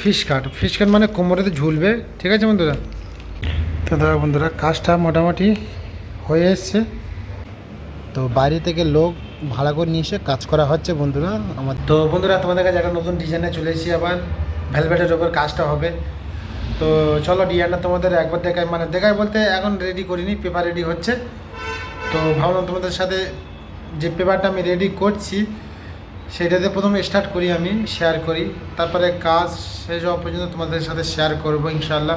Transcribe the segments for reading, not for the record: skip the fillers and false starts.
Fish কাট মানে কোমরেতে ঝুলবে, ঠিক আছে বন্ধুরা। তো দাদা বন্ধুরা কাজটা মোটামুটি হয়ে এসছে। তো বাইরে থেকে লোক ভাড়া করে নিয়ে এসে কাজ করা হচ্ছে বন্ধুরা আমার। তো বন্ধুরা তোমাদের কাছে একটা নতুন ডিজাইনে চলে এসেছি, আবার ভেলভেটের ওপর কাজটা হবে। তো চলো ডিজাইনটা তোমাদের একবার দেখাই বলতে এখন রেডি করিনি, পেপার রেডি হচ্ছে। তো ভাবলাম তোমাদের সাথে যে পেপারটা আমি রেডি করছি সেটাতে প্রথমে স্টার্ট করি, আমি শেয়ার করি, তারপরে কাজ শেষ হওয়া পর্যন্ত তোমাদের সাথে শেয়ার করবো ইনশাল্লাহ।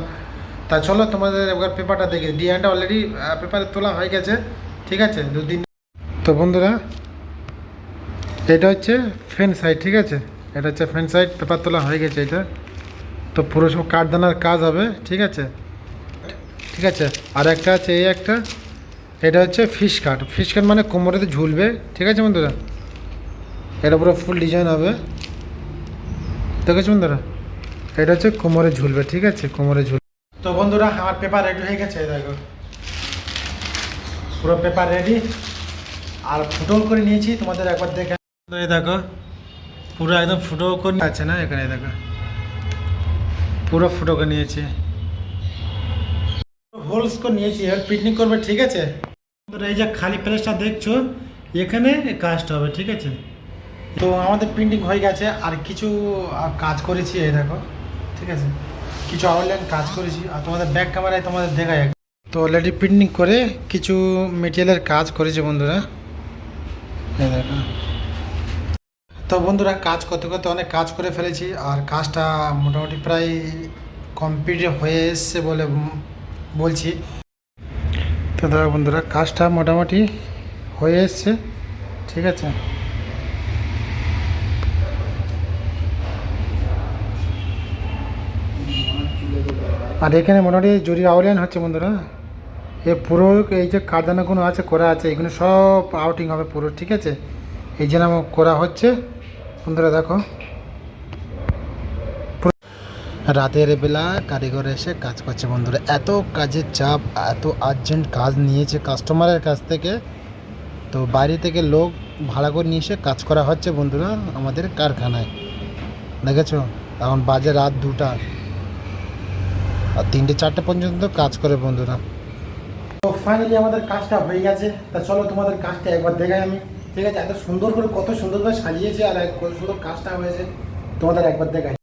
তা চলো তোমাদের একবার পেপারটা দেখে, ডিজাইনটা অলরেডি পেপারে তোলা হয়ে গেছে, ঠিক আছে 2 দিন। তো বন্ধুরা এটা হচ্ছে ফ্রন্ট সাইড, ঠিক আছে, এটা হচ্ছে ফ্রন্ট সাইড, পেপার তোলা হয়ে গেছে এটা। তো পুরো সব কাঠদানার কাজ হবে, ঠিক আছে। ঠিক আছে, আর একটা আছে এই একটা, এটা হচ্ছে ফিশ কাট মানে কোমরেতে ঝুলবে, ঠিক আছে বন্ধুরা। এটা পুরো ফুল ডিজাইন হবে, দেখেছো বন্ধুরা, এটা হচ্ছে কোমরে ঝুলবে, ঠিক আছে, কোমরে ঝুলবে। তো বন্ধুরা আমার পেপার রেডি হয়ে গেছে, দেখো পুরো পেপার রেডি, আর ফুটো করে নিয়েছি, তোমাদের একবার দেখে এই দেখো পুরো একদম ফুটো করে আছে না, এখানে দেখো পুরো ফুটো করে নিয়েছি, হোলস করে নিয়েছি, এবার পিকনিক করবে, ঠিক আছে। এই যে খালি প্লেসটা দেখছো এখানে কাজটা হবে, ঠিক আছে। তো আমাদের প্রিন্টিং হয়ে গেছে, আর কিছু কাজ করেছি এই দেখো, ঠিক আছে, কিছু অনলাইন কাজ করেছি, আর তোমাদের ব্যাক ক্যামেরায় তোমাদের দেখায়। তো অলরেডি প্রিন্টিং করে কিছু মেটেরিয়ালের কাজ করেছে বন্ধুরা, এই দেখো। তো বন্ধুরা কাজ করতে করতে অনেক কাজ করে ফেলেছি, আর কাজটা মোটামুটি প্রায় কমপ্লিট হয়ে এসছে বলে বলছি। তো দাদা বন্ধুরা কাজটা মোটামুটি হয়ে এসছে, ঠিক আছে। আর এখানে মোটামুটি জরি আউটলাইন হচ্ছে বন্ধুরা, এ পুরো এই যে কারদানাগুলো আছে করা আছে, এগুলো সব আউটিং হবে পুরো, ঠিক আছে। এই জন্য করা হচ্ছে বন্ধুরা, দেখো রাতের বেলা কারিগর এসে কাজ করছে বন্ধুরা, এত কাজের চাপ, এত আর্জেন্ট কাজ নিয়েছে কাস্টমারের কাছ থেকে। তো বাইরে থেকে লোক ভাড়া করে নিয়ে এসে কাজ করা হচ্ছে বন্ধুরা আমাদের কারখানায়, দেখেছো। এখন বাজে রাত 2টা, আর 3টে-4টে পর্যন্ত কাজ করে বন্ধুরা। তো ফাইনালি আমাদের কাজটা হয়ে গেছে। তা চলো তোমাদের কাজটা একবার দেখাই আমি, ঠিক আছে। এত সুন্দর করে, কত সুন্দর করে সাজিয়েছে, আর কত সুন্দর কাজটা হয়েছে তোমাদের একবার দেখাই।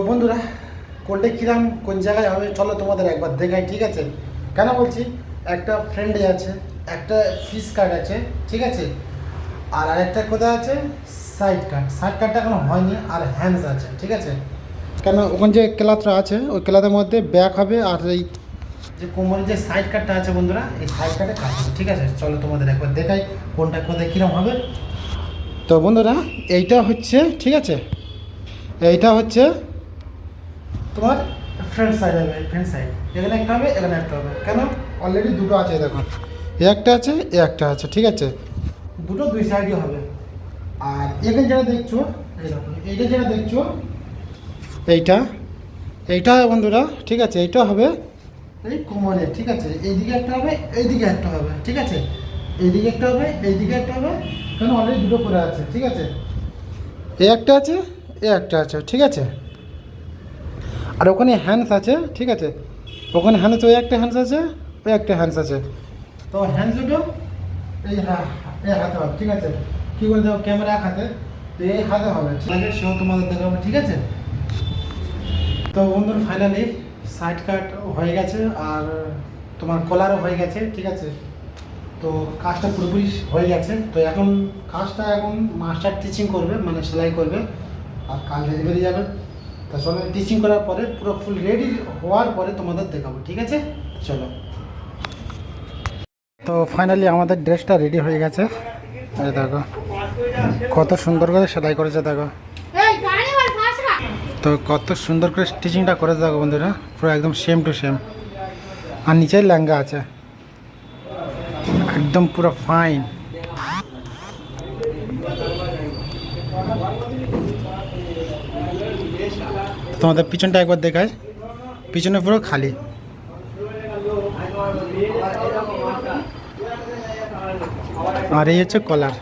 বন্ধুরা কোনটা কিরাম কোন জায়গায় হবে চলো তোমাদের একবার দেখাই, ঠিক আছে। কেন বলছি, একটা ফ্রেন্ডে আছে, একটা ফিশ কাট আছে, ঠিক আছে, আর আরেকটা কোথায় আছে সাইড কাটটা এখনো হয়নি, আর হ্যান্ডস আছে, ঠিক আছে। কেন ওখানে যে ক্লাথটা আছে ওই ক্লাথের মধ্যে ব্যাক হবে, আর এই যে কোমরের যে সাইড কাটটা আছে বন্ধুরা, এই সাইড কাটে কাজ হবে, ঠিক আছে। চলো তোমাদের একবার দেখাই কোনটা কোথায় কীরকম হবে। তো বন্ধুরা এইটা হচ্ছে, ঠিক আছে, এইটা হচ্ছে তোমার ফ্রন্ট সাইড হবে, ফ্রন্ট সাইড এখানে একটা হবে, এখানে একটা হবে। কেন অলরেডি দুটো আছে দেখো, এ একটা আছে, এ একটা আছে, ঠিক আছে। দুটো দুই সাইডই হবে। আর এখানে যেটা দেখছো, এই দেখো এইটা যেটা দেখছো, এইটা বন্ধুরা ঠিক আছে, এইটা হবে এই কোমরে, ঠিক আছে। এইদিকে একটা হবে, এইদিকে একটা হবে, ঠিক আছে। এইদিকে একটা হবে, এইদিকে একটা হবে, কারণ অলরেডি দুটো করে আছে, ঠিক আছে। এ একটা আছে, এ একটা আছে, ঠিক আছে। আর ওখানে হ্যান্ডস আছে, ঠিক আছে। ওখানে হ্যান্ডস, ওই একটা হ্যান্ডস আছে, ওই একটা হ্যান্ডস আছে। তো হ্যান্ডস দুটো এই এই হাতে হবে, ঠিক আছে। কী করে দেবো, ক্যামেরা এক হাতে, তো এই হাতে হবে, ঠিক আছে। সেও তোমাদের দেখাবো, ঠিক আছে। তো বন্ধুরা ফাইনালি সাইড কাট হয়ে গেছে, আর তোমার কলারও হয়ে গেছে, ঠিক আছে। তো কাজটা পুরোপুরি হয়ে গেছে। তো এখন কাজটা এখন মাস্টার টিচিং করবে, মানে সেলাই করবে, আর কাল ডেলিভারি যাবে। তা চলো টিচিং করার পরে পুরো ফুল রেডি হওয়ার পরে তোমাদের দেখাবো, ঠিক আছে। চলো। তো ফাইনালি আমাদের ড্রেসটা রেডি হয়ে গেছে, এই দেখো কত সুন্দর করে সেলাই করেছে, দেখো। তো কত সুন্দর করে স্টিচিংটা করে দেখো বন্ধুরা, পুরো একদম সেম টু সেম। আর নিচের লেহেঙ্গা আছে, একদম পুরো ফাইন। তোমাদের পিছনটা একবার দেখায়, পিছনে পুরো খালি। আর এই হচ্ছে কলার।